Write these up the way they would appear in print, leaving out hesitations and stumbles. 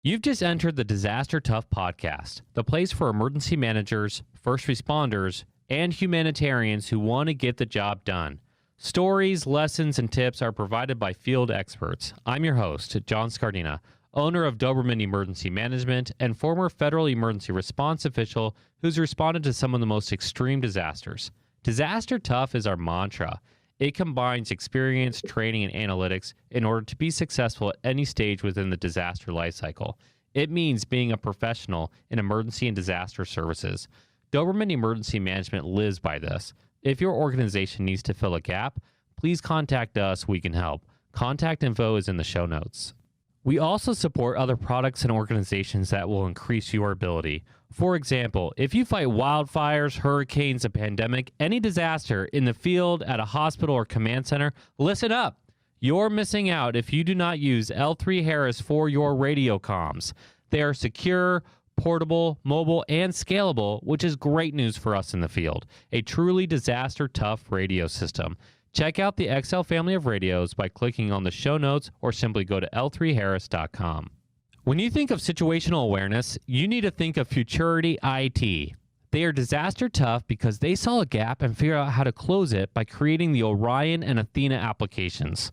You've just entered the Disaster Tough podcast, the place for emergency managers, first responders, and humanitarians who want to get the job done. Stories, lessons, and tips are provided by field experts. I'm your host, John Scardina, owner of Doberman Emergency Management and former federal emergency response official who's responded to some of the most extreme disasters. Disaster Tough is our mantra. It combines experience, training, and analytics in order to be successful at any stage within the disaster lifecycle. It means being a professional in emergency and disaster services. Doberman Emergency Management lives by this. If your organization needs to fill a gap, please contact us. We can help. Contact info is in the show notes. We also support other products and organizations that will increase your ability. For example, if you fight wildfires, hurricanes, a pandemic, any disaster in the field, at a hospital, or command center, listen up. You're missing out if you do not use L3 Harris for your radio comms. They are secure, portable, mobile, and scalable, which is great news for us in the field. A truly disaster-tough radio system. Check out the XL family of radios by clicking on the show notes or simply go to l3harris.com. When you think of situational awareness, you need to think of Futurity IT. They are disaster tough because they saw a gap and figured out how to close it by creating the Orion and Athena applications.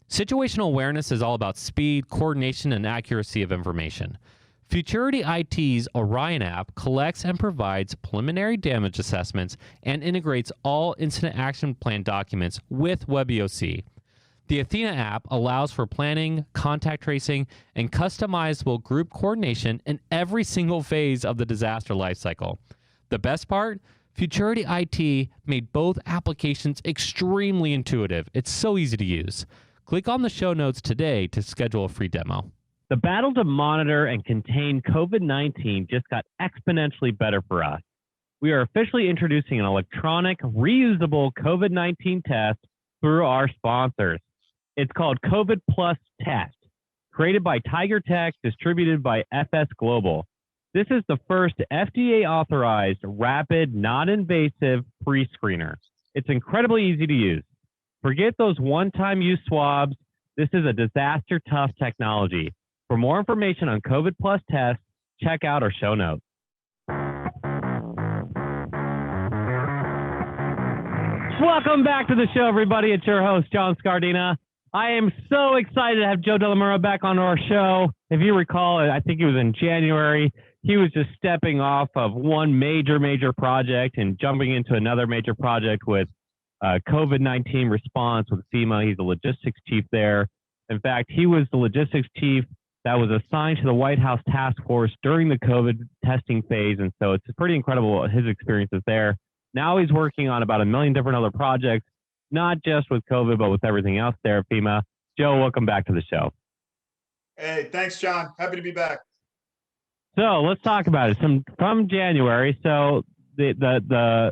Situational awareness is all about speed, coordination, and accuracy of information. Futurity IT's Orion app collects and provides preliminary damage assessments and integrates all incident action plan documents with WebEOC. The Athena app allows for planning, contact tracing, and customizable group coordination in every single phase of the disaster lifecycle. The best part? Futurity IT made both applications extremely intuitive. It's so easy to use. Click on the show notes today to schedule a free demo. The battle to monitor and contain COVID-19 just got exponentially better for us. We are officially introducing an electronic, reusable COVID-19 test through our sponsors. It's called COVID Plus Test, created by Tiger Tech, distributed by FS Global. This is the first FDA-authorized, rapid, non-invasive pre-screener. It's incredibly easy to use. Forget those one-time use swabs. This is a disaster-tough technology. For more information on COVID Plus Test, check out our show notes. Welcome back to the show, everybody. It's your host, John Scardina. I am so excited to have Joe Dellamura back on our show. If you recall, I think it was in January, he was just stepping off of one major project and jumping into another major project with COVID-19 response with FEMA. He's the logistics chief there. In fact, he was the logistics chief that was assigned to the White House task force during the COVID testing phase. And so it's pretty incredible his experiences there. Now he's working on about 1 million different other projects, not just with COVID, but with everything else there at FEMA. Joe, welcome back to the show. Hey, thanks, John. Happy to be back. So let's talk about it. From January, so the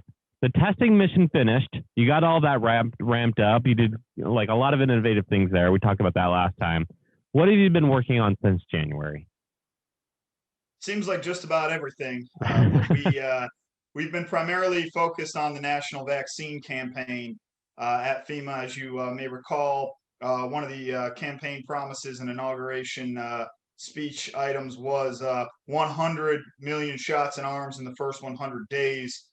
testing mission finished. You got all that ramped up. You did like a lot of innovative things there. We talked about that last time. What have you been working on since January? Seems like just about everything. We've been primarily focused on the national vaccine campaign at FEMA. As you may recall, one of the campaign promises and inauguration speech items was 100 million shots in arms in the first 100 days.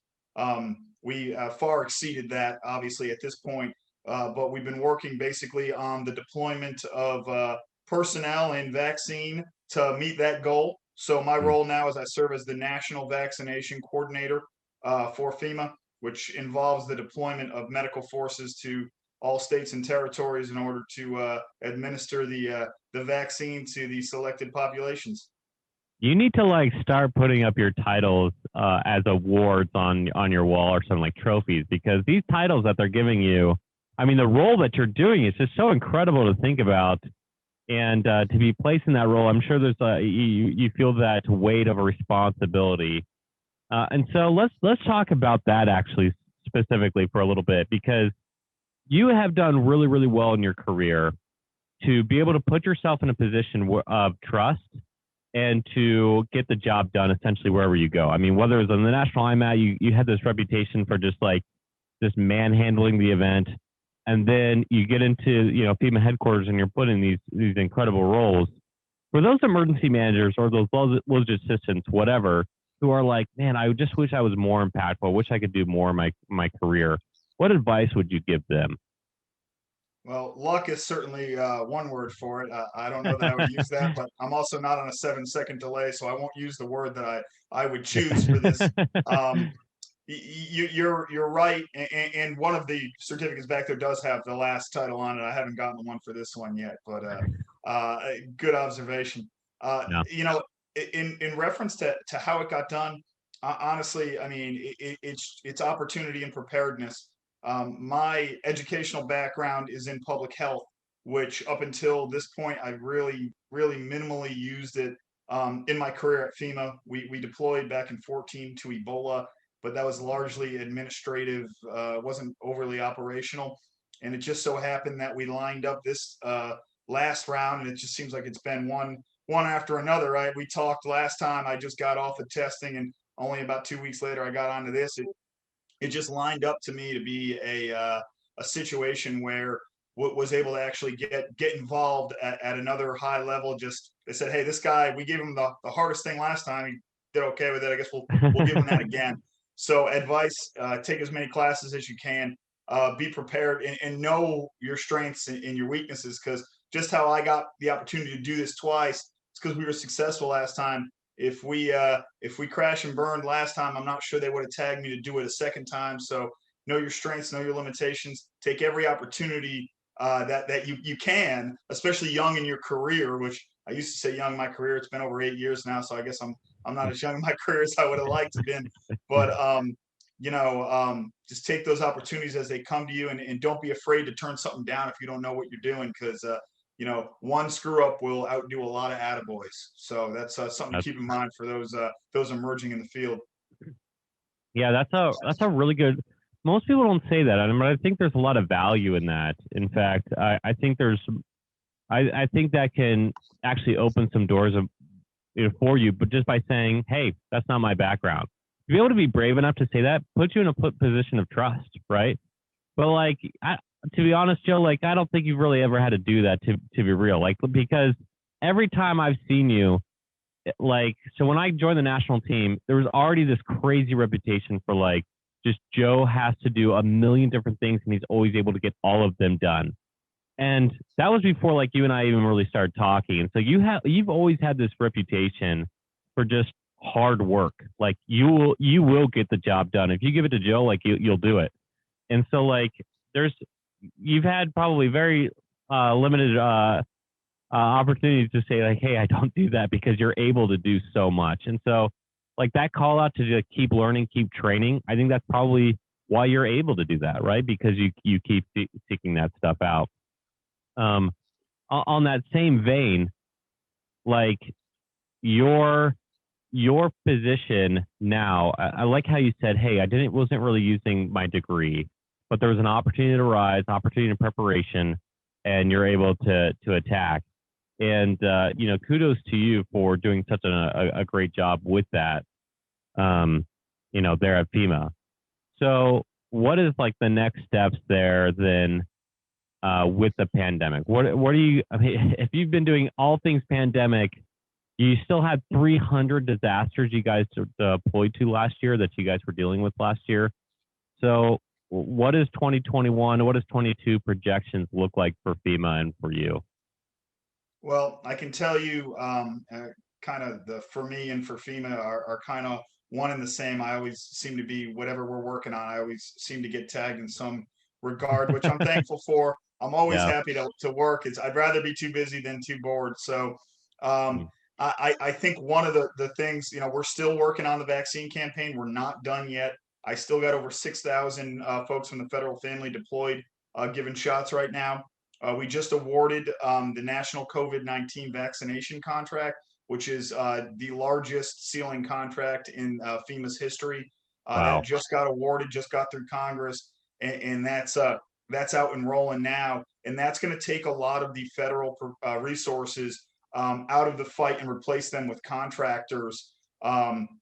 We far exceeded that, obviously, at this point, but we've been working basically on the deployment of personnel and vaccine to meet that goal. So my role now is I serve as the National Vaccination Coordinator for FEMA, which involves the deployment of medical forces to all states and territories in order to administer the vaccine to the selected populations. You need to start putting up your titles as awards on your wall or something, like trophies, because these titles that they're giving you, I mean, the role that you're doing is just so incredible to think about. And to be placed in that role, I'm sure there's you feel that weight of a responsibility. And so let's talk about that actually specifically for a little bit, because you have done really, really well in your career to be able to put yourself in a position of trust and to get the job done essentially wherever you go. I mean, whether it was on the national IMAT, you had this reputation for just manhandling the event. And then you get into, FEMA headquarters and you're put in these incredible roles. for those emergency managers or those logisticians, whatever, who are like, man, I just wish I was more impactful. I wish I could do more in my career. What advice would you give them? Well, luck is certainly one word for it. I don't know that I would use that, but I'm also not on a 7-second delay, so I won't use the word that I would choose for this. Um, you're right, and one of the certificates back there does have the last title on it. I haven't gotten the one for this one yet, but good observation. Yeah. In reference to how it got done, honestly, I mean, it's opportunity and preparedness. My educational background is in public health, which up until this point, I really minimally used it. In my career at FEMA, we deployed back in 14 to Ebola, but that was largely administrative, wasn't overly operational. And it just so happened that we lined up this last round, and it just seems like it's been one after another, right? We talked last time, I just got off the testing, and only about 2 weeks later, I got onto this. It just lined up to me to be a situation where was able to actually get involved at another high level. Just they said, hey, this guy, we gave him the hardest thing last time. He did okay with it. I guess we'll give him that again. So advice: take as many classes as you can. Be prepared and know your strengths and your weaknesses. Because just how I got the opportunity to do this twice, it's because we were successful last time. If we crash and burned last time, I'm not sure they would have tagged me to do it a second time. So know your strengths, know your limitations, take every opportunity that you can, especially young in your career. Which I used to say young in my career. It's been over 8 years now, so I guess I'm not as young in my career as I would have liked to been. But just take those opportunities as they come to you, and don't be afraid to turn something down if you don't know what you're doing, because one screw up will outdo a lot of attaboys. So that's something to keep in mind for those emerging in the field. Yeah, that's a really good. Most people don't say that, but I think there's a lot of value in that. In fact, I think I think that can actually open some doors for you, but just by saying, hey, that's not my background. To be able to be brave enough to say that puts you in a position of trust, right? But like, to be honest, Joe, like, I don't think you've really ever had to do that to be real. Like, because every time I've seen you, like, so when I joined the national team, there was already this crazy reputation for like, just Joe has to do a million different things and he's always able to get all of them done. And that was before like you and I even really started talking. And so you've always had this reputation for just hard work. Like you will get the job done. If you give it to Joe, like you'll do it. And so like you've had probably very limited opportunities to say like, hey, I don't do that, because you're able to do so much. And so like that call out to just keep learning, keep training, I think that's probably why you're able to do that, right? Because you keep seeking that stuff out. On that same vein, like your position now, I like how you said, hey, wasn't really using my degree, but there was an opportunity to rise, opportunity to preparation, and you're able to attack. And kudos to you for doing such a great job with that. There at FEMA. So, what is like the next steps there then with the pandemic? What are you? I mean, if you've been doing all things pandemic, you still had 300 disasters you guys deployed to last year that you guys were dealing with last year. So, what is 2021? What does 22 projections look like for FEMA and for you? Well, I can tell you, kind of for me and for FEMA are kind of one and the same. I always seem to be, whatever we're working on, I always seem to get tagged in some regard, which I'm thankful for. I'm always happy to work. I'd rather be too busy than too bored. So I think one of the things, we're still working on the vaccine campaign. We're not done yet. I still got over 6,000 folks from the federal family deployed, giving shots right now. We just awarded the national COVID-19 vaccination contract, which is the largest ceiling contract in FEMA's history. Wow. That just got awarded, just got through Congress, and that's out and rolling now. And that's going to take a lot of the federal resources out of the fight and replace them with contractors,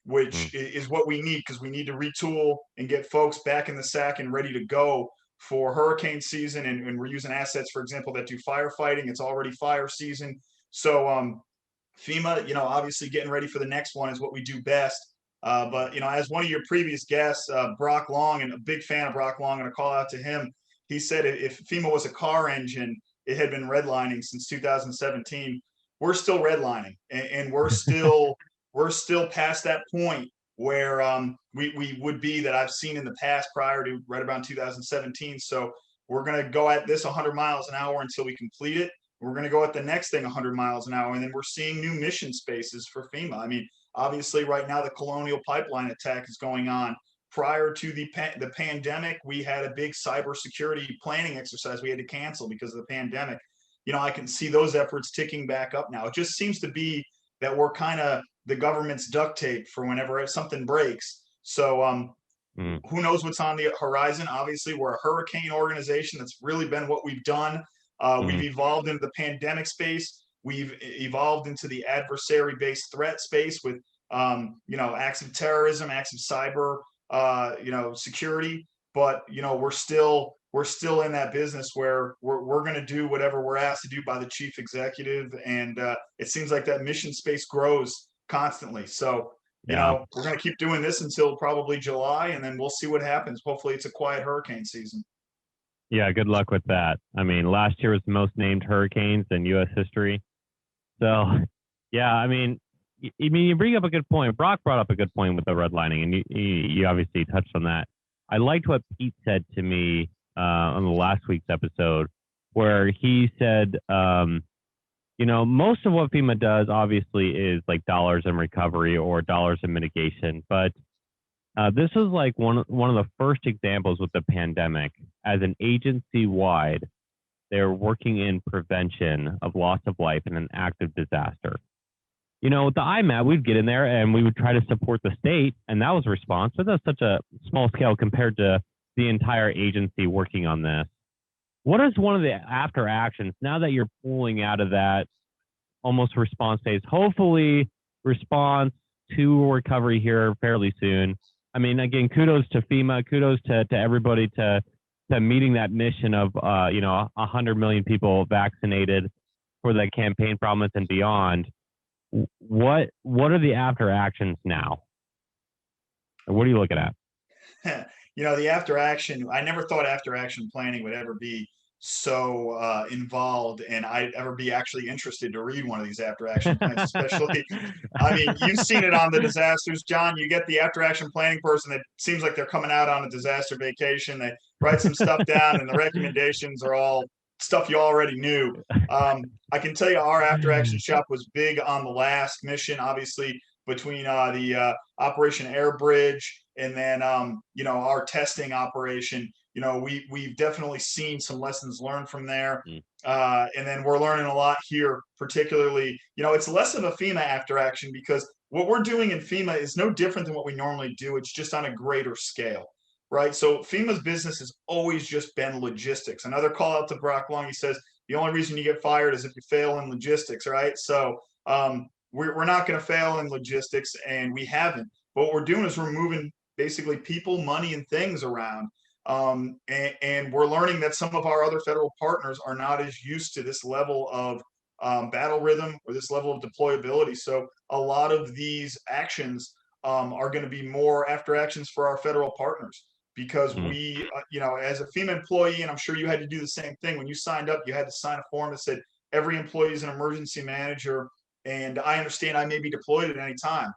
which is what we need, because we need to retool and get folks back in the sack and ready to go for hurricane season. And we're using assets, for example, that do firefighting. It's already fire season. So FEMA, obviously getting ready for the next one is what we do best. But as one of your previous guests, Brock Long, and a big fan of Brock Long, and a call out to him, he said if FEMA was a car engine, it had been redlining since 2017. We're still redlining, and we're still past that point where we would be that I've seen in the past prior to right around 2017. So we're going to go at this 100 miles an hour until we complete it. We're going to go at the next thing 100 miles an hour, and then we're seeing new mission spaces for FEMA. I mean, obviously, right now the Colonial Pipeline attack is going on. Prior to the pandemic, we had a big cybersecurity planning exercise we had to cancel because of the pandemic. I can see those efforts ticking back up now. It just seems to be that we're kind of the government's duct tape for whenever something breaks. So who knows what's on the horizon? Obviously, we're a hurricane organization. That's really been what we've done. We've evolved into the pandemic space. We've evolved into the adversary-based threat space with, acts of terrorism, acts of cyber, security. But we're still in that business where we're going to do whatever we're asked to do by the chief executive, and it seems like that mission space grows constantly. So we're going to keep doing this until probably July, and then we'll see what happens. Hopefully, it's a quiet hurricane season. Yeah, good luck with that. I mean, last year was the most named hurricanes in U.S. history. So, yeah, I mean, you bring up a good point. Brock brought up a good point with the redlining, and you obviously touched on that. I liked what Pete said to me on the last week's episode, where he said, most of what FEMA does obviously is like dollars in recovery or dollars in mitigation, but this is like one of the first examples with the pandemic. As an agency-wide, they're working in prevention of loss of life in an active disaster. With the IMAT, we'd get in there and we would try to support the state, and that was a response. But that's such a small scale compared to the entire agency working on this. What is one of the after actions now that you're pulling out of that almost response phase? Hopefully, response to recovery here fairly soon. I mean, again, kudos to FEMA, kudos to everybody to meeting that mission of 100 million people vaccinated for the campaign promise and beyond. What are the after actions now? What are you looking at? The after action, I never thought after action planning would ever be so involved, and I'd ever be actually interested to read one of these after action plans, especially, I mean, you've seen it on the disasters, John. You get the after action planning person that seems like they're coming out on a disaster vacation. They write some stuff down, and the recommendations are all stuff you already knew. I can tell you our after action shop was big on the last mission, obviously, between the Operation Air Bridge and then our testing operation. We've definitely seen some lessons learned from there, and then we're learning a lot here. Particularly, it's less of a FEMA after action because what we're doing in FEMA is no different than what we normally do. It's just on a greater scale, right? So FEMA's business has always just been logistics. Another call out to Brock Long. He says the only reason you get fired is if you fail in logistics, right? So we're not going to fail in logistics, and we haven't. But what we're doing is we're moving basically people, money, and things around. And we're learning that some of our other federal partners are not as used to this level of battle rhythm or this level of deployability. So a lot of these actions are going to be more after actions for our federal partners because we, as a FEMA employee, and I'm sure you had to do the same thing. When you signed up, you had to sign a form that said every employee is an emergency manager. And I understand I may be deployed at any time.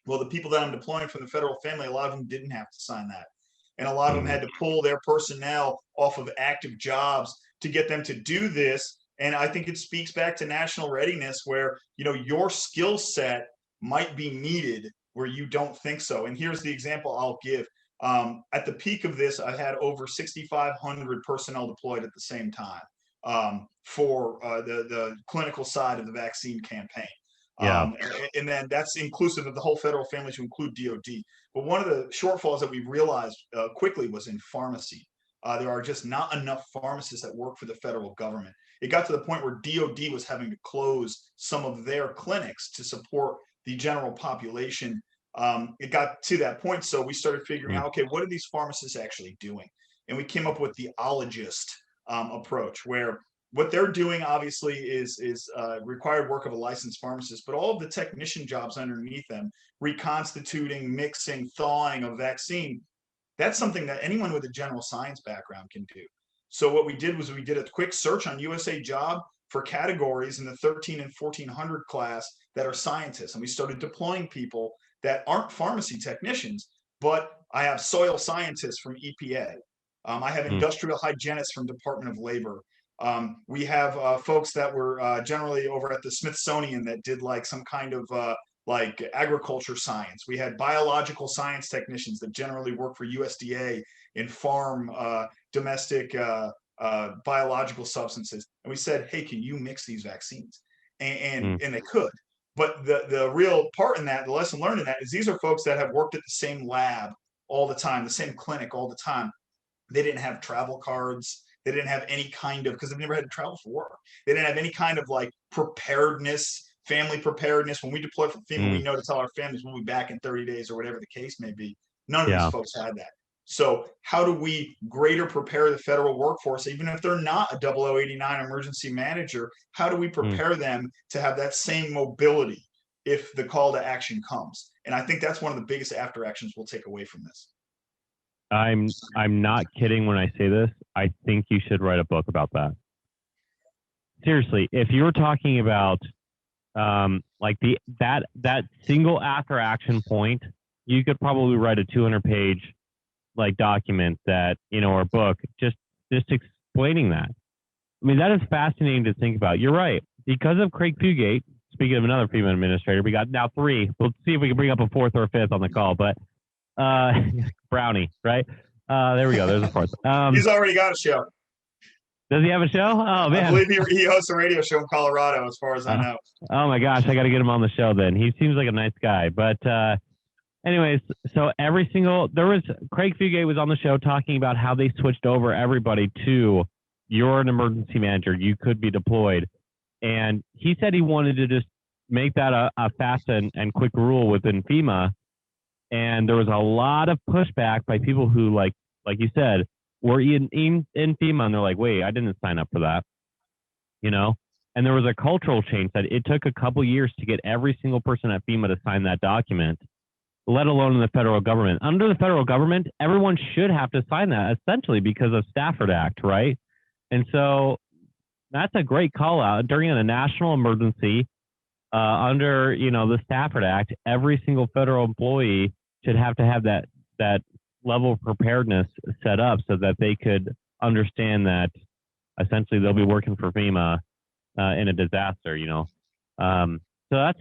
Well, the people that I'm deploying from the federal family, a lot of them didn't have to sign that. And a lot of them had to pull their personnel off of active jobs to get them to do this. And I think it speaks back to national readiness where, your skill set might be needed where you don't think so. And here's the example I'll give. At the peak of this, I had over 6,500 personnel deployed at the same time for the clinical side of the vaccine campaign. And then that's inclusive of the whole federal family to include DOD. But one of the shortfalls that we realized quickly was in pharmacy. There are just not enough pharmacists that work for the federal government. It got to the point where DOD was having to close some of their clinics to support the general population. It got to that point. So we started figuring out, okay, what are these pharmacists actually doing? And we came up with the ologist approach where what they're doing obviously is required work of a licensed pharmacist, but all of the technician jobs underneath them, reconstituting, mixing, thawing of vaccine, that's something that anyone with a general science background can do. So what we did was we did a quick search on USA Job for categories in the 13 and 1400 class that are scientists, and we started deploying people that aren't pharmacy technicians, but I have soil scientists from EPA. I have industrial hygienists from Department of Labor. We have folks that were generally over at the Smithsonian that did like some kind of like agriculture science. We had biological science technicians that generally work for USDA in farm domestic biological substances. And we said, hey, can you mix these vaccines? And they could. But the real part in that, the lesson learned in that, is these are folks that have worked at the same lab all the time, the same clinic all the time. They didn't have travel cards. They didn't have any kind of, because they've never had to travel for work. They didn't have any kind of like preparedness, family preparedness. When we deploy for FEMA, we know to tell our families we'll be back in 30 days or whatever the case may be. None of these folks had that. So how do we greater prepare the federal workforce, even if they're not a 0089 emergency manager? How do we prepare them to have that same mobility if the call to action comes? And I think that's one of the biggest after actions we'll take away from this. I'm not kidding when I say this. I think you should write a book about that. Seriously, if you were talking about like that single after action point, you could probably write a 200-page like document that, or book just explaining that. I mean, that is fascinating to think about. You're right. Because of Craig Fugate, speaking of another FEMA administrator, we got now 3. We'll see if we can bring up a 4th or a 5th on the call, but Brownie, right? There we go. There's a 4th. He's already got a show. Does he have a show? Oh, man. I believe he hosts a radio show in Colorado, as far as I know. Oh, my gosh. I got to get him on the show then. He seems like a nice guy. But anyways, so Craig Fugate was on the show talking about how they switched over everybody to you're an emergency manager. You could be deployed. And he said he wanted to just make that a fast and quick rule within FEMA. And there was a lot of pushback by people who, like you said, were in FEMA, and they're like, wait, I didn't sign up for that, And there was a cultural change that it took a couple years to get every single person at FEMA to sign that document, let alone in the federal government. Under the federal government, everyone should have to sign that, essentially because of Stafford Act, right? And so that's a great call out. During a national emergency, under the Stafford Act, every single federal employee should have to have that level of preparedness set up so that they could understand that essentially they'll be working for FEMA in a disaster, So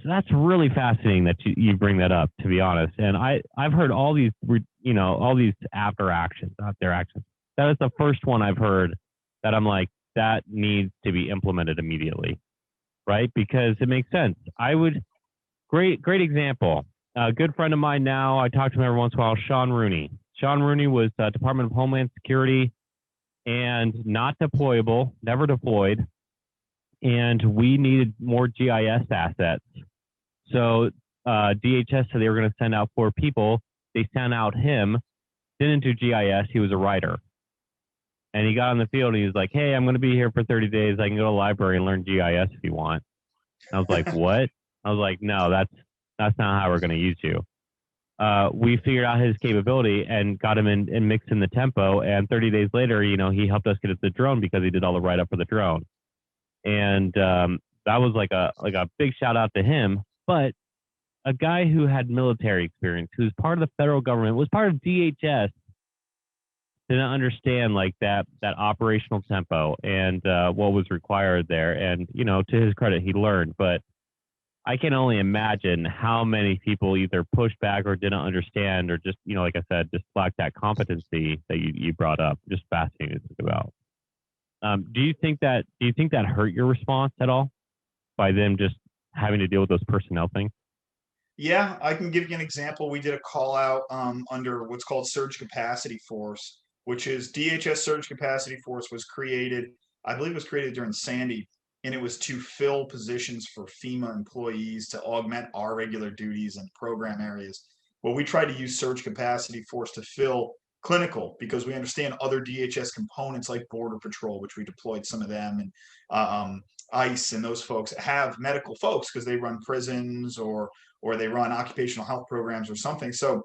that's really fascinating that you bring that up, to be honest. And I've heard all these, all these after actions. That is the first one I've heard that I'm like, that needs to be implemented immediately, right? Because it makes sense. Great example. A good friend of mine now, I talk to him every once in a while, Sean Rooney. Sean Rooney was Department of Homeland Security and not deployable, never deployed. And we needed more GIS assets. So DHS said they were going to send out 4 people. They sent out him, didn't do GIS. He was a writer. And he got on the field and he was like, hey, I'm going to be here for 30 days. I can go to the library and learn GIS if you want. I was like, what? I was like, no, that's not how we're going to use you. We figured out his capability and got him in mixed in the tempo. And 30 days later, he helped us get the drone because he did all the write up for the drone. And that was like a big shout out to him. But a guy who had military experience, who's part of the federal government, was part of DHS, didn't understand like that operational tempo and what was required there. And to his credit, he learned. But I can only imagine how many people either pushed back or didn't understand, or just like I said, just lacked that competency that you brought up. Just fascinating to think about. Do you think that hurt your response at all by them just having to deal with those personnel things? Yeah, I can give you an example. We did a call out under what's called Surge Capacity Force, which is DHS Surge Capacity Force was created, I believe it was created during Sandy, and it was to fill positions for FEMA employees to augment our regular duties and program areas. Well, we tried to use Surge Capacity Force to fill clinical, because we understand other DHS components like Border Patrol, which we deployed some of them, and ICE and those folks have medical folks because they run prisons or they run occupational health programs or something. So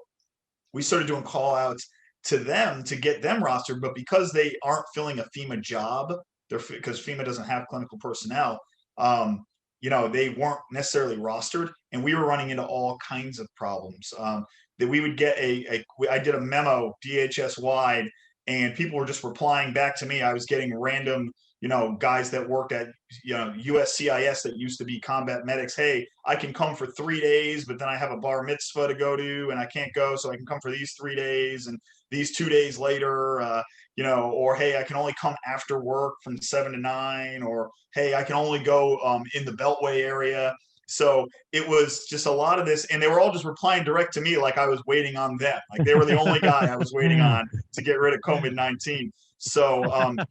we started doing call outs to them to get them rostered, but because they aren't filling a FEMA job, because FEMA doesn't have clinical personnel, they weren't necessarily rostered, and we were running into all kinds of problems. That we would get I did a memo DHS wide, and people were just replying back to me. I was getting random, guys that worked at, USCIS that used to be combat medics. Hey, I can come for 3 days, but then I have a bar mitzvah to go to and I can't go. So I can come for these 3 days and these 2 days later, or, hey, I can only come after work from 7 to 9, or, hey, I can only go in the Beltway area. So it was just a lot of this, and they were all just replying direct to me like I was waiting on them. Like they were the only guy I was waiting on to get rid of COVID-19. So, and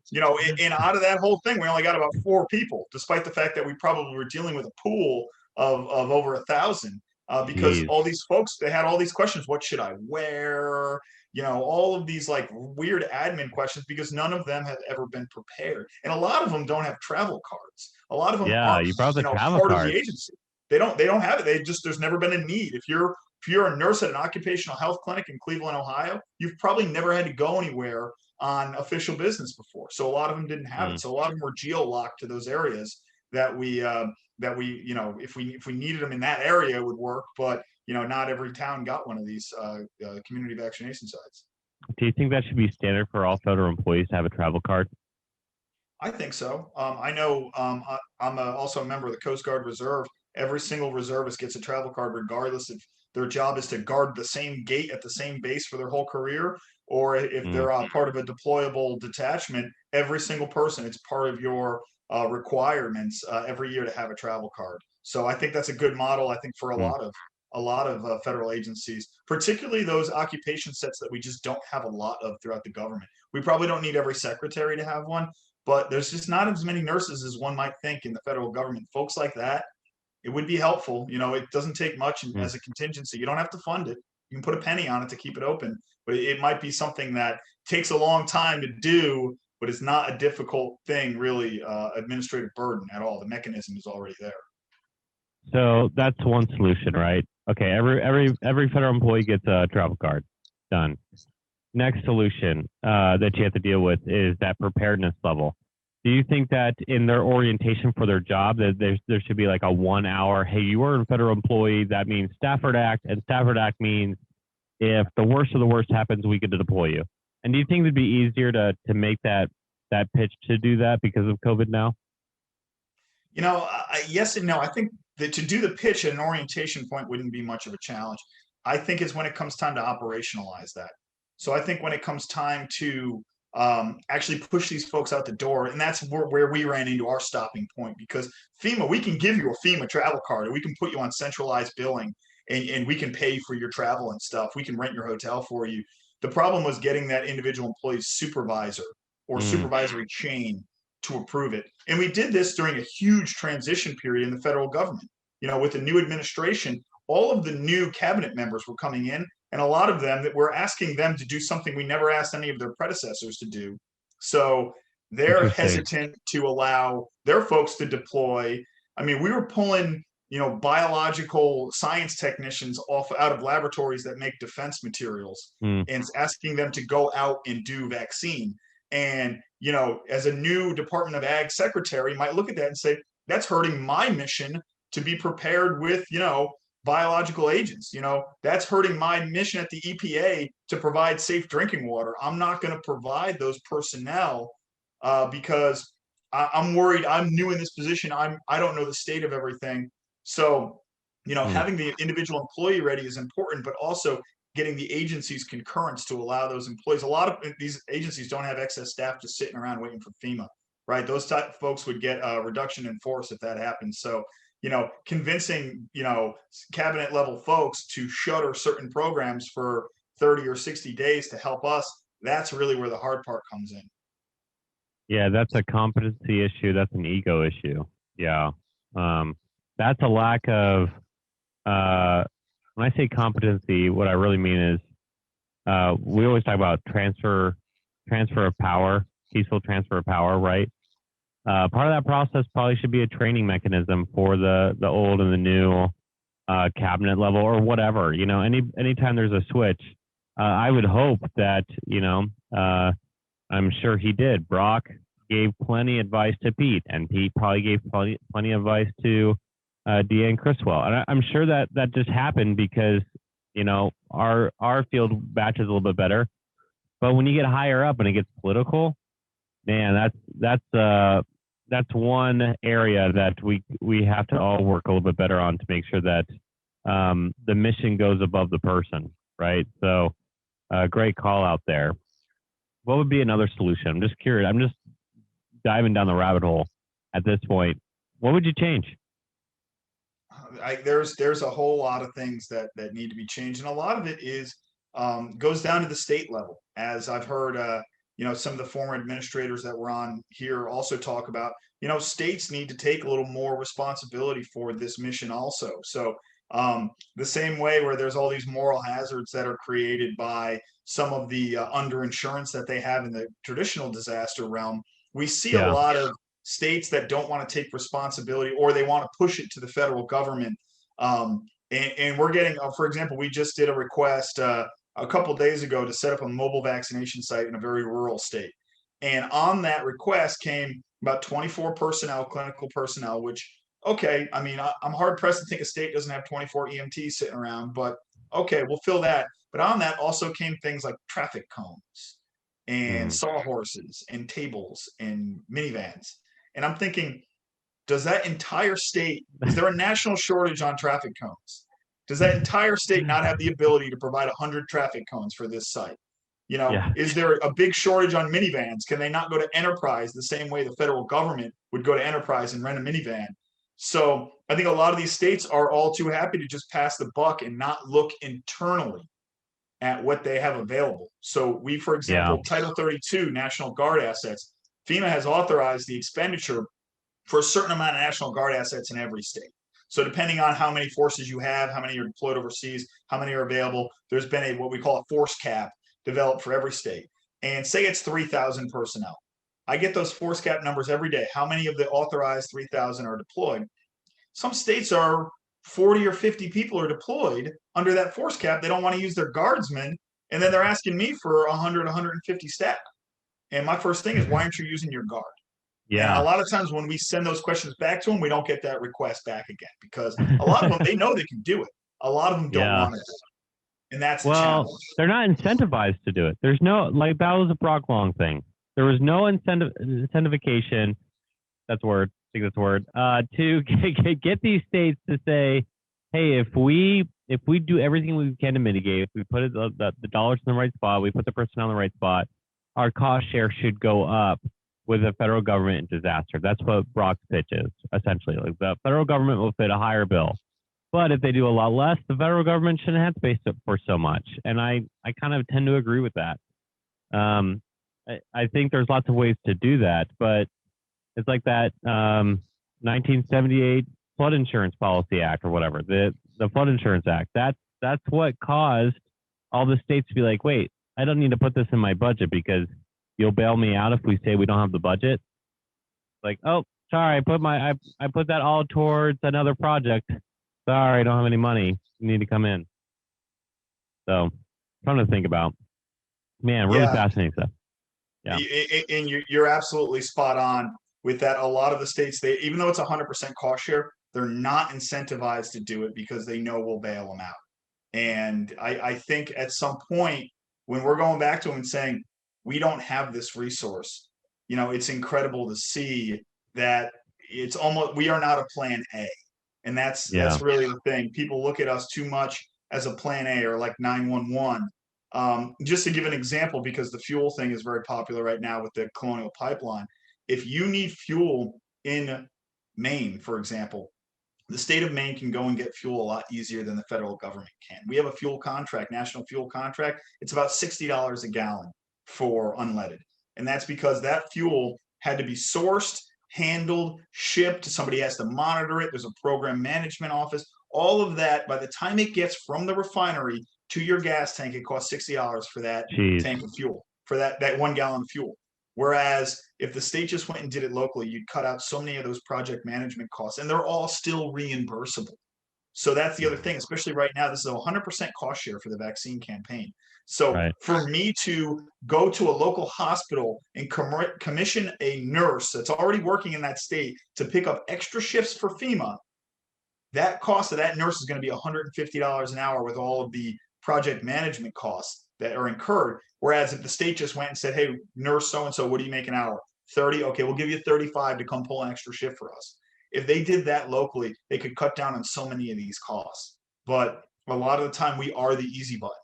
out of that whole thing, we only got about 4 people, despite the fact that we probably were dealing with a pool of over 1,000, because all these folks, they had all these questions. What should I wear? All of these like weird admin questions, because none of them have ever been prepared. And a lot of them don't have travel cards. A lot of them aren't, you brought the travel part card. of the agency. They don't have it. There's never been a need. If you're a nurse at an occupational health clinic in Cleveland, Ohio, you've probably never had to go anywhere on official business before. So a lot of them didn't have it. So a lot of them were geo-locked to those areas that we if we needed them in that area, it would work. But not every town got one of these community vaccination sites. Do you think that should be standard for all federal employees to have a travel card? I think so. I know I'm also a member of the Coast Guard Reserve. Every single reservist gets a travel card, regardless if their job is to guard the same gate at the same base for their whole career, or if they're part of a deployable detachment. Every single person, it's part of your requirements every year to have a travel card. So I think that's a good model. I think for a lot of federal agencies, particularly those occupation sets that we just don't have a lot of throughout the government. We probably don't need every secretary to have one, but there's just not as many nurses as one might think in the federal government. Folks like that, it would be helpful. It doesn't take much as a contingency. You don't have to fund it. You can put a penny on it to keep it open, but it might be something that takes a long time to do, but it's not a difficult thing, really, administrative burden at all. The mechanism is already there. So that's one solution, right? Okay, every federal employee gets a travel card. Done. Next solution that you have to deal with is that preparedness level. Do you think that in their orientation for their job, that there should be like a 1 hour, hey, you are a federal employee, that means Stafford Act, and Stafford Act means if the worst of the worst happens, we get to deploy you. And do you think it'd be easier to make that pitch to do that because of COVID now? Yes and no. I think that to do the pitch at an orientation point wouldn't be much of a challenge. I think it's when it comes time to operationalize that. So I think when it comes time to actually push these folks out the door, and that's where we ran into our stopping point, because FEMA, we can give you a FEMA travel card, and we can put you on centralized billing, and we can pay for your travel and stuff. We can rent your hotel for you. The problem was getting that individual employee's supervisor or supervisory chain to approve it. And we did this during a huge transition period in the federal government. With the new administration, all of the new cabinet members were coming in, and a lot of them that we're asking them to do something we never asked any of their predecessors to do. So they're hesitant to allow their folks to deploy. I mean, we were pulling, biological science technicians out of laboratories that make defense materials and asking them to go out and do vaccine. And, as a new Department of Ag secretary might look at that and say, that's hurting my mission to be prepared with, biological agents. That's hurting my mission at the EPA to provide safe drinking water. I'm not going to provide those personnel because I'm worried. I'm new in this position. I don't know the state of everything. So, having the individual employee ready is important, but also getting the agency's concurrence to allow those employees. A lot of these agencies don't have excess staff just sitting around waiting for FEMA, right? Those type of folks would get a reduction in force if that happens. So, convincing, cabinet level folks to shutter certain programs for 30 or 60 days to help us, that's really where the hard part comes in. Yeah, that's a competency issue. That's an ego issue. Yeah. That's a lack of, when I say competency, what I really mean is we always talk about transfer of power, peaceful transfer of power, right? Part of that process probably should be a training mechanism for the old and the new cabinet level or whatever. Anytime there's a switch, I would hope that I'm sure he did. Brock gave plenty advice to Pete, and Pete probably gave plenty of advice to DA and Criswell. And I'm sure that just happened because our field batches a little bit better. But when you get higher up and it gets political, man, that's one area that we have to all work a little bit better on to make sure that the mission goes above the person, right? So, great call out there. What would be another solution? I'm just curious. I'm just diving down the rabbit hole at this point. What would you change? There's a whole lot of things that need to be changed, and a lot of it is goes down to the state level, as I've heard some of the former administrators that were on here also talk about. States need to take a little more responsibility for this mission also. So the same way where there's all these moral hazards that are created by some of the underinsurance that they have in the traditional disaster realm, we see a lot of states that don't want to take responsibility, or they want to push it to the federal government. And we're getting, for example, we just did a request a couple of days ago to set up a mobile vaccination site in a very rural state. And on that request came about 24 clinical personnel, which, okay, I mean, I'm hard pressed to think a state doesn't have 24 EMTs sitting around, but okay, we'll fill that. But on that also came things like traffic cones and sawhorses and tables and minivans. And I'm thinking, does that entire state, is there a national shortage on traffic cones? Does that entire state not have the ability to provide 100 traffic cones for this site? Is there a big shortage on minivans? Can they not go to Enterprise the same way the federal government would go to Enterprise and rent a minivan? So I think a lot of these states are all too happy to just pass the buck and not look internally at what they have available. So we, for example, Title 32 National Guard assets, FEMA has authorized the expenditure for a certain amount of National Guard assets in every state. So depending on how many forces you have, how many are deployed overseas, how many are available, there's been what we call a force cap developed for every state. And say it's 3,000 personnel. I get those force cap numbers every day. How many of the authorized 3,000 are deployed? Some states are 40 or 50 people are deployed under that force cap. They don't want to use their guardsmen. And then they're asking me for 100, 150 staff. And my first thing is, why aren't you using your guard? Yeah. And a lot of times when we send those questions back to them, we don't get that request back again, because a lot of them, they know they can do it. A lot of them don't want to do it. And that's the challenge. They're not incentivized to do it. There's no, like, that was a Brock Long thing. There was no incentivification. That's a word. I think that's a word. To get these states to say, hey, if we do everything we can to mitigate, if we put the dollars in the right spot, we put the personnel in the right spot, our cost share should go up with the federal government in disaster. That's what Brock's pitch is, essentially. Like, the federal government will fit a higher bill. But if they do a lot less, the federal government shouldn't have to pay for so much. And I kind of tend to agree with that. I think there's lots of ways to do that, but it's like that 1978 Flood Insurance Policy Act or whatever, the Flood Insurance Act. That's what caused all the states to be like, wait, I don't need to put this in my budget because you'll bail me out if we say we don't have the budget. Like, oh, sorry, I put that all towards another project. Sorry, I don't have any money. You need to come in. So, something to think about. Man, really fascinating stuff. Yeah. And you're absolutely spot on with that. A lot of the states, even though it's 100% cost share, they're not incentivized to do it because they know we'll bail them out. And I think at some point when we're going back to them and saying, we don't have this resource, it's incredible to see that it's almost, we are not a plan A. And that's really the thing. People look at us too much as a plan A, or like 911. Just to give an example, because the fuel thing is very popular right now with the Colonial Pipeline. If you need fuel in Maine, for example, the state of Maine can go and get fuel a lot easier than the federal government can. We have a fuel contract, national fuel contract. It's about $60 a gallon for unleaded. And that's because that fuel had to be sourced, handled, shipped. Somebody has to monitor it. There's a program management office. all of that, by the time it gets from the refinery to your gas tank, it costs $60 for that Jeez. tank of fuel, for that 1 gallon of fuel. Whereas if the state just went and did it locally, you'd cut out so many of those project management costs, and they're all still reimbursable. So that's the other thing, especially right now. This is a 100% cost share for the vaccine campaign. So Right. for me to go to a local hospital and commission a nurse that's already working in that state to pick up extra shifts for FEMA, that cost of that nurse is going to be $150 an hour with all of the project management costs that are incurred. Whereas if the state just went and said, hey, nurse so-and-so, what do you make an hour? 30? Okay, we'll give you 35 to come pull an extra shift for us. If they did that locally, they could cut down on so many of these costs. But a lot of the time we are the easy button.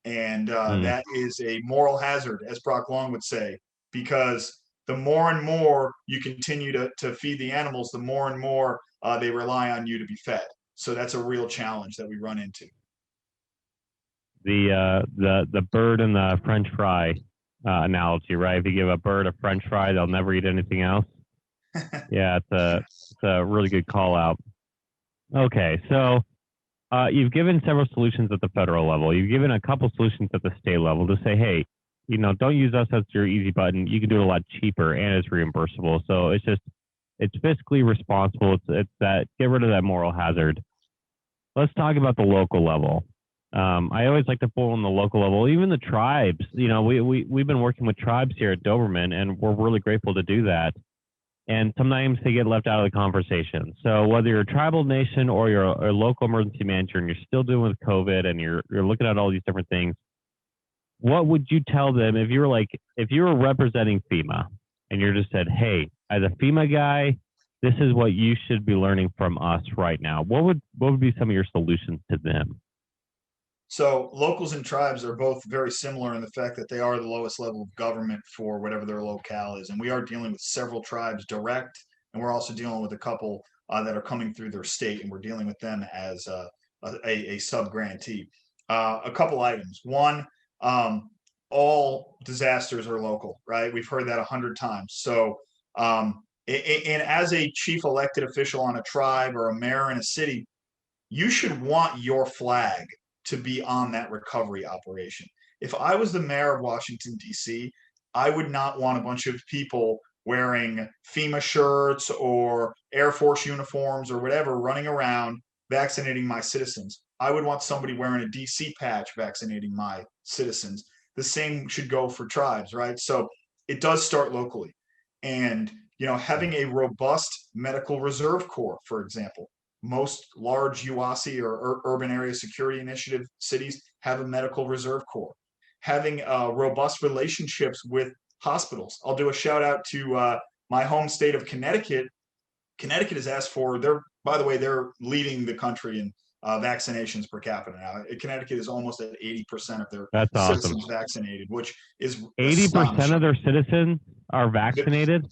And that is a moral hazard, as Brock Long would say, because the more and more you continue to feed the animals, the more and more they rely on you to be fed. So that's a real challenge that we run into. The bird and the French fry analogy, right? If you give a bird a French fry, they'll never eat anything else. Yeah, it's a really good call out. Okay, so you've given several solutions at the federal level. You've given a couple solutions at the state level to say, hey, don't use us as your easy button. You can do it a lot cheaper and it's reimbursable. So it's fiscally responsible. It's that, get rid of that moral hazard. Let's talk about the local level. I always like to pull on the local level, even the tribes. We've been working with tribes here at Doberman, and we're really grateful to do that. And sometimes they get left out of the conversation. So whether you're a tribal nation or you're a local emergency manager and you're still dealing with COVID and you're looking at all these different things, what would you tell them if you were representing FEMA and you're just said, hey, as a FEMA guy, this is what you should be learning from us right now? What would be some of your solutions to them? So locals and tribes are both very similar in the fact that they are the lowest level of government for whatever their locale is. And we are dealing with several tribes direct, and we're also dealing with a couple that are coming through their state, and we're dealing with them as a sub-grantee. A couple items. One, all disasters are local, right? We've heard that 100 times. So, and as a chief elected official on a tribe or a mayor in a city, you should want your flag to be on that recovery operation. If I was the mayor of Washington, D.C., I would not want a bunch of people wearing FEMA shirts or Air Force uniforms or whatever running around vaccinating my citizens. I would want somebody wearing a DC patch vaccinating my citizens. The same should go for tribes, right? So it does start locally. And, having a robust medical reserve corps, for example, most large UASI or urban area security initiative cities have a medical reserve corps. Having robust relationships with hospitals. I'll do a shout out to my home state of Connecticut. Connecticut has asked for, by the way, they're leading the country in vaccinations per capita now. Connecticut is almost at 80% of their citizens vaccinated, which is 80% of their citizens are vaccinated.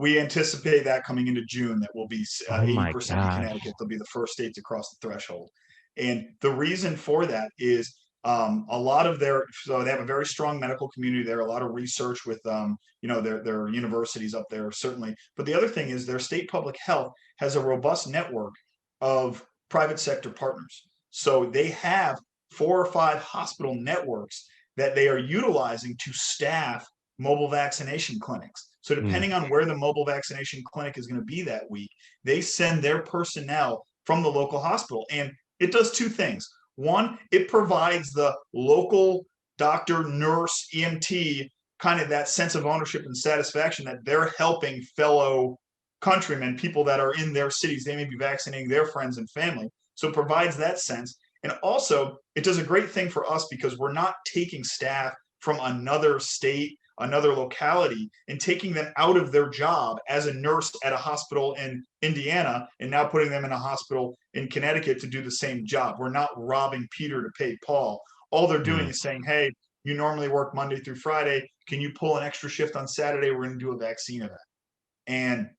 We anticipate that coming into June, that will be 80% in Connecticut. They'll be the first state to cross the threshold. And the reason for that is a lot of so they have a very strong medical community there, a lot of research with, their universities up there, certainly. But the other thing is their state public health has a robust network of private sector partners. So they have 4 or 5 hospital networks that they are utilizing to staff mobile vaccination clinics. So depending on where the mobile vaccination clinic is going to be that week, they send their personnel from the local hospital. And it does 2 things. One, it provides the local doctor, nurse, EMT, kind of that sense of ownership and satisfaction that they're helping fellow countrymen, people that are in their cities. They may be vaccinating their friends and family. So it provides that sense. And also, it does a great thing for us because we're not taking staff from another state, another locality, and taking them out of their job as a nurse at a hospital in Indiana and now putting them in a hospital in Connecticut to do the same job. We're not robbing Peter to pay Paul. All they're doing is saying, hey, you normally work Monday through Friday. Can you pull an extra shift on Saturday? We're going to do a vaccine event. And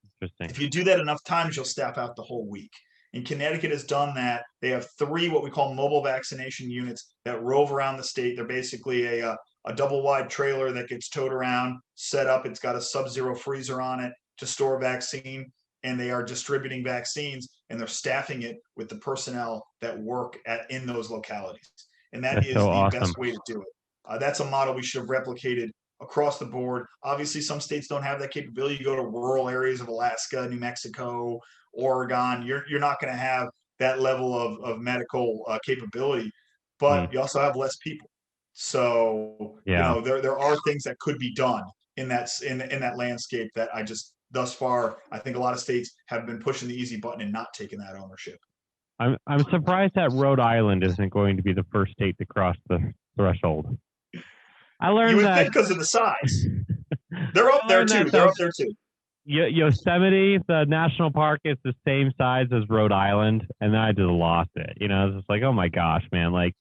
if you do that enough times, you'll staff out the whole week. And Connecticut has done that. They have 3 what we call mobile vaccination units that rove around the state. They're basically a double wide trailer that gets towed around, set up. It's got a sub-zero freezer on it to store vaccine, and they are distributing vaccines and they're staffing it with the personnel that work in those localities. And that That's is so the awesome. best way to do it. That's a model we should have replicated across the board. Obviously, some states don't have that capability. You go to rural areas of Alaska, New Mexico, Oregon, you're not going to have that level of medical capability, but you also have less people. So, Yeah. there are things that could be done in that landscape that thus far, I think a lot of states have been pushing the easy button and not taking that ownership. I'm surprised that Rhode Island isn't going to be the first state to cross the threshold. I learned You would that think because of the size. They're up there too. They're up there too. Yosemite, the national park, is the same size as Rhode Island, and then I just lost it. It's just like, oh my gosh, man, like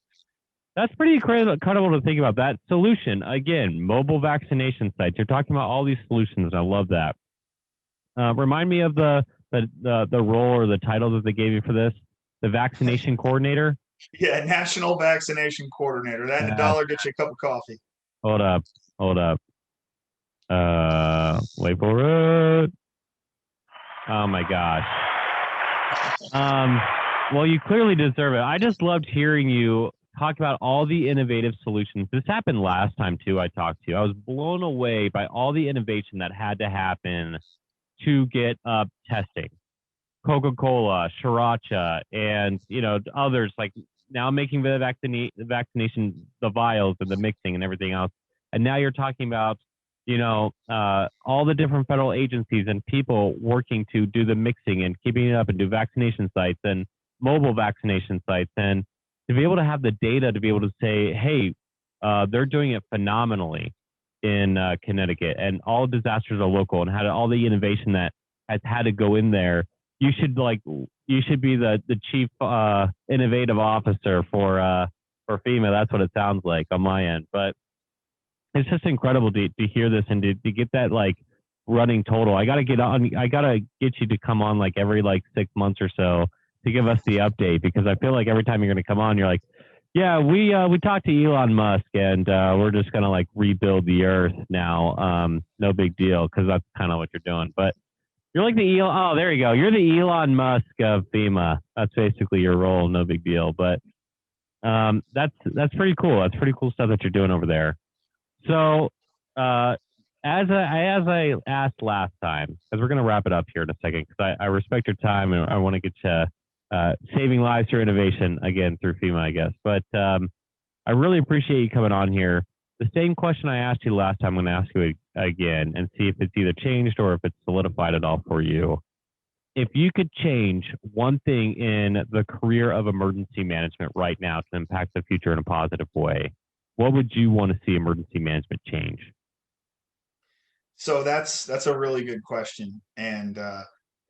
that's pretty incredible to think about. That solution again, mobile vaccination sites. You're talking about all these solutions, and I love that. Remind me of the role or the title that they gave you for this, the vaccination coordinator. Yeah, National Vaccination Coordinator. That and $1 gets you a cup of coffee. Hold up. Wait for it. Oh my gosh. Well, you clearly deserve it. I just loved hearing you talk about all the innovative solutions. This happened last time too. I talked to you. I was blown away by all the innovation that had to happen to get testing. Coca-Cola, Sriracha, and others, like now making the vaccination, the vials and the mixing and everything else. And now you're talking about all the different federal agencies and people working to do the mixing and keeping it up and do vaccination sites and mobile vaccination sites, and to be able to have the data to be able to say, hey, they're doing it phenomenally in Connecticut, and all disasters are local, and all the innovation that has had to go in there. You should be the chief innovative officer for FEMA. That's what it sounds like on my end, but it's just incredible to hear this and to get that like running total. I gotta get you to come on like every 6 months or so to give us the update, because I feel like every time you're gonna come on, you're like, yeah, we talked to Elon Musk and we're just gonna like rebuild the earth now. No big deal, because that's kind of what you're doing. But you're like there you go. You're the Elon Musk of FEMA. That's basically your role. No big deal. But that's pretty cool. That's pretty cool stuff that you're doing over there. So, as I asked last time, because we're going to wrap it up here in a second, because I respect your time and I want to get to saving lives through innovation again through FEMA, I guess. But I really appreciate you coming on here. The same question I asked you last time, I'm going to ask you again and see if it's either changed or if it's solidified at all for you. If you could change one thing in the career of emergency management right now to impact the future in a positive way, what would you want to see emergency management change? So that's a really good question. And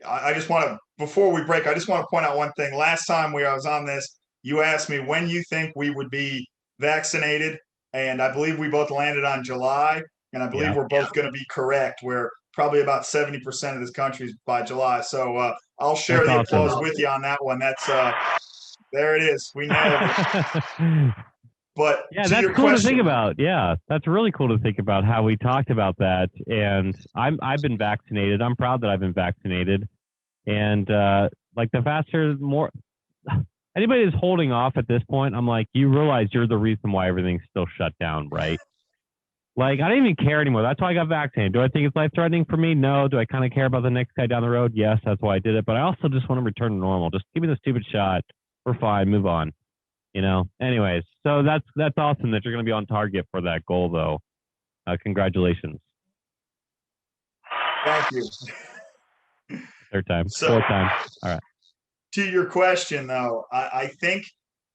I just want to, before we break, I just want to point out one thing. Last time I was on this, you asked me when you think we would be vaccinated. And I believe we both landed on July. And I believe we're both going to be correct. We're probably about 70% of this country is by July. So I'll share the applause with you on that one. That's there it is. We nailed it. But yeah, that's cool to think about. Yeah, that's really cool to think about how we talked about that. And I've been vaccinated. I'm proud that I've been vaccinated. And like the faster, more anybody is holding off at this point, I'm like, you realize you're the reason why everything's still shut down, right? Like, I don't even care anymore. That's why I got vaccinated. Do I think it's life-threatening for me? No. Do I kind of care about the next guy down the road? Yes, that's why I did it. But I also just want to return to normal. Just give me the stupid shot. We're fine. Move on. Anyways, so that's awesome that you're going to be on target for that goal, though. Congratulations. Thank you. Third time. Fourth time. All right. To your question, though, I think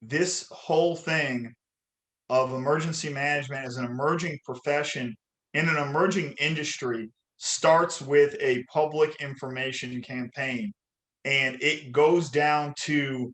this whole thing of emergency management as an emerging profession in an emerging industry starts with a public information campaign. And it goes down to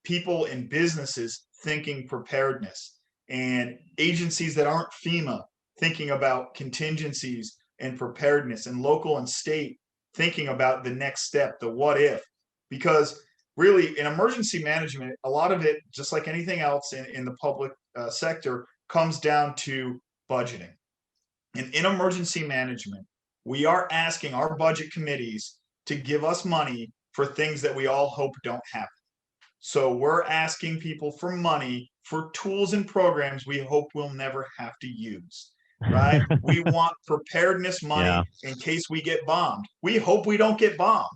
people and businesses thinking preparedness, and agencies that aren't FEMA thinking about contingencies and preparedness, and local and state thinking about the next step, the what if. Because really in emergency management, a lot of it, just like anything else in the public sector, comes down to budgeting. And in emergency management, we are asking our budget committees to give us money for things that we all hope don't happen. So we're asking people for money for tools and programs we hope we'll never have to use, right? We want preparedness money in case we get bombed. We hope we don't get bombed.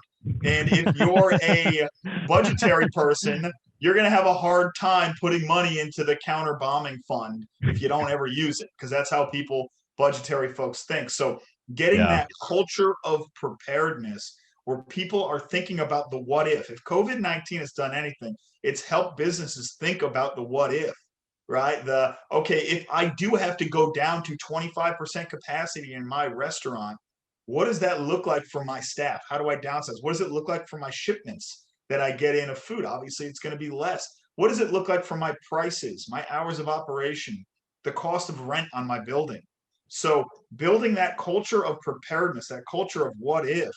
And if you're a budgetary person, you're going to have a hard time putting money into the counter bombing fund if you don't ever use it, because that's how people, budgetary folks, think. So getting that culture of preparedness where people are thinking about the what if. If COVID-19 has done anything, it's helped businesses think about the what if, right? Okay, if I do have to go down to 25% capacity in my restaurant, what does that look like for my staff? How do I downsize? What does it look like for my shipments that I get in of food? Obviously, it's going to be less. What does it look like for my prices, my hours of operation, the cost of rent on my building? So building that culture of preparedness, that culture of what if,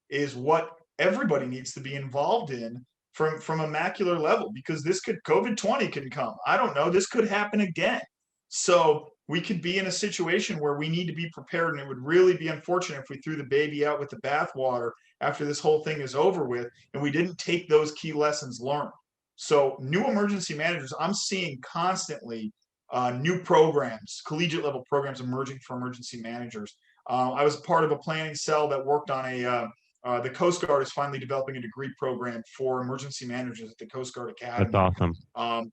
is what everybody needs to be involved in from a macular level, because COVID-20 can come. I don't know, this could happen again. So we could be in a situation where we need to be prepared, and it would really be unfortunate if we threw the baby out with the bathwater after this whole thing is over with and we didn't take those key lessons learned. So new emergency managers, I'm seeing constantly new programs, collegiate level programs emerging for emergency managers. I was part of a planning cell that worked on the Coast Guard is finally developing a degree program for emergency managers at the Coast Guard Academy. That's awesome.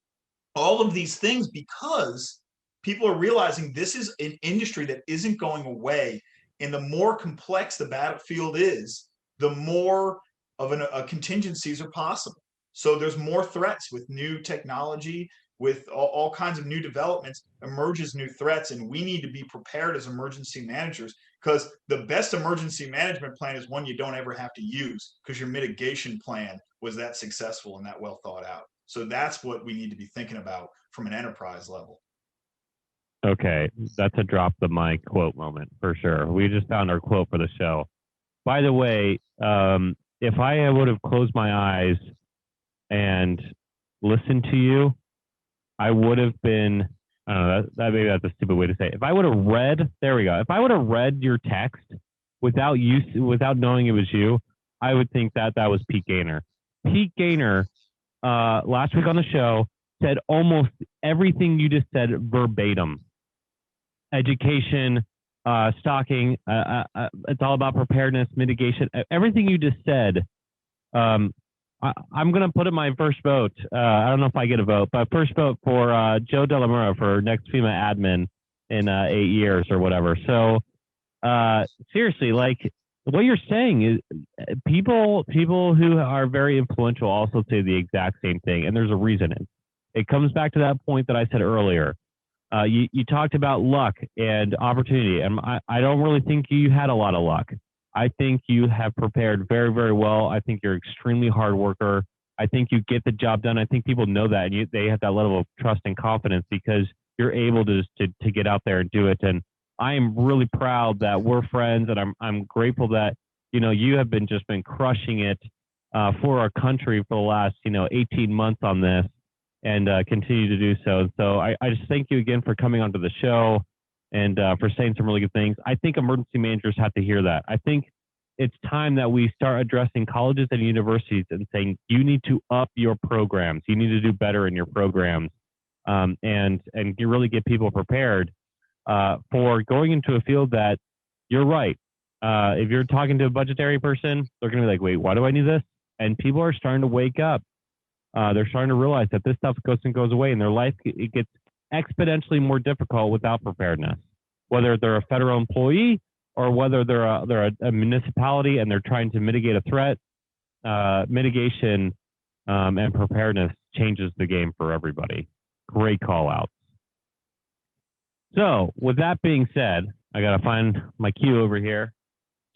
All of these things, because people are realizing this is an industry that isn't going away. And the more complex the battlefield is, the more of contingencies are possible. So there's more threats with new technology, with all kinds of new developments, emerges new threats, and we need to be prepared as emergency managers, because the best emergency management plan is one you don't ever have to use, because your mitigation plan was that successful and that well thought out. So that's what we need to be thinking about from an enterprise level. Okay, that's a drop the mic quote moment for sure. We just found our quote for the show. By the way, if I would have closed my eyes and listened to you, I would have been, I don't know, that maybe that's a stupid way to say it. If I would have read, there we go. If I would have read your text without knowing it was you, I would think that was Pete Gaynor. Pete Gaynor, last week on the show, said almost everything you just said verbatim. Education, stocking, it's all about preparedness, mitigation, everything you just said. I'm going to put in my first vote. I don't know if I get a vote, but first vote for Joe Dellamura for next FEMA admin in 8 years or whatever. So seriously, like what you're saying is people who are very influential also say the exact same thing. And there's a reason. It comes back to that point that I said earlier. You talked about luck and opportunity, and I don't really think you had a lot of luck. I think you have prepared very, very well. I think you're an extremely hard worker. I think you get the job done. I think people know that, and they have that level of trust and confidence because you're able to get out there and do it. And I am really proud that we're friends, and I'm grateful that you have been crushing it for our country for the last 18 months on this, and continue to do so. So I just thank you again for coming onto the show and for saying some really good things. I think emergency managers have to hear that. I think it's time that we start addressing colleges and universities and saying, you need to up your programs. You need to do better in your programs, and you really get people prepared for going into a field that you're right. If you're talking to a budgetary person, they're going to be like, wait, why do I need this? And people are starting to wake up. They're starting to realize that this stuff goes away, and their life it gets exponentially more difficult without preparedness. Whether they're a federal employee or whether they're a municipality and they're trying to mitigate a threat, mitigation and preparedness changes the game for everybody. Great call out. So with that being said, I got to find my cue over here.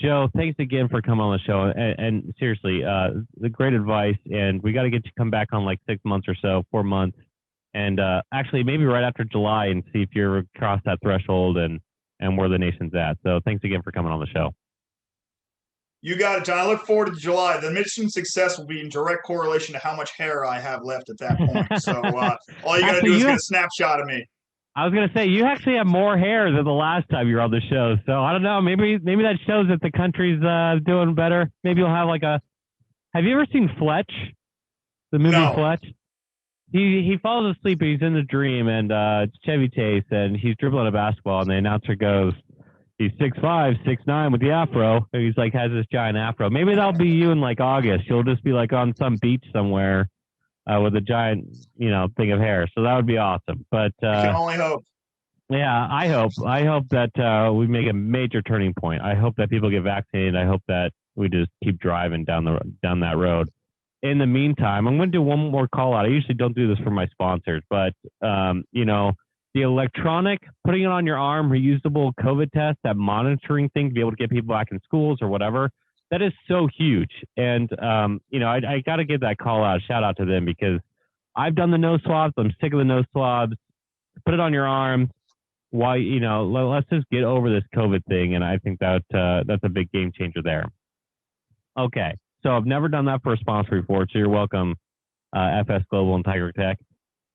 Joe, thanks again for coming on the show. And seriously, the great advice. And we got to get you come back on like 6 months or so, 4 months. And actually, maybe right after July and see if you're across that threshold and where the nation's at. So thanks again for coming on the show. You got it, John. I look forward to July. The mission success will be in direct correlation to how much hair I have left at that point. So all you got to do is get a snapshot of me. I was going to say, you actually have more hair than the last time you were on the show. So I don't know. Maybe that shows that the country's doing better. Maybe you'll have like a Have you ever seen Fletch? The movie No. Fletch? He falls asleep and he's in a dream, and it's Chevy Chase, and he's dribbling a basketball, and the announcer goes, he's 6'5", 6'9" with the afro, and he's like, has this giant afro. Maybe that'll be you in like August. You'll just be like on some beach somewhere with a giant, thing of hair. So that would be awesome. But We can only hope. yeah, I hope that we make a major turning point. I hope that people get vaccinated. I hope that we just keep driving down that road. In the meantime, I'm going to do one more call out. I usually don't do this for my sponsors, but the electronic, putting it on your arm, reusable COVID test, that monitoring thing to be able to get people back in schools or whatever, that is so huge. And I got to give that call out, shout out to them, because I've done the nose swabs. I'm sick of the nose swabs. Put it on your arm. Why, let's just get over this COVID thing. And I think that's a big game changer there. Okay. So I've never done that for a sponsor before. So you're welcome, FS Global and Tiger Tech.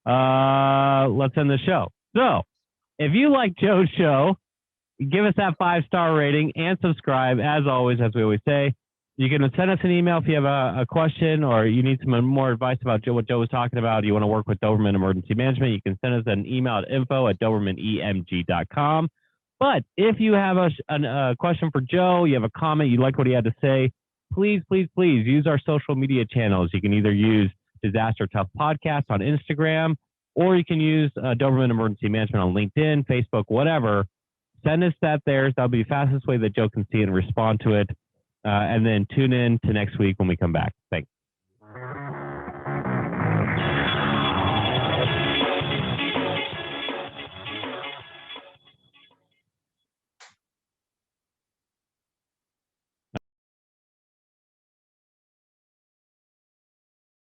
Let's end the show. So if you like Joe's show, give us that 5-star rating and subscribe. As always, as we always say, you can send us an email if you have a question or you need some more advice about what Joe was talking about. You want to work with Doberman Emergency Management, you can send us an email at info@dobermanemg.com. But if you have a question for Joe, you have a comment, you like what he had to say, please use our social media channels. You can either use Disaster Tough Podcast on Instagram, or you can use Doberman Emergency Management on LinkedIn, Facebook, whatever. Send us that there. That'll be the fastest way that Joe can see it and respond to it. And then tune in to next week when we come back. Thanks.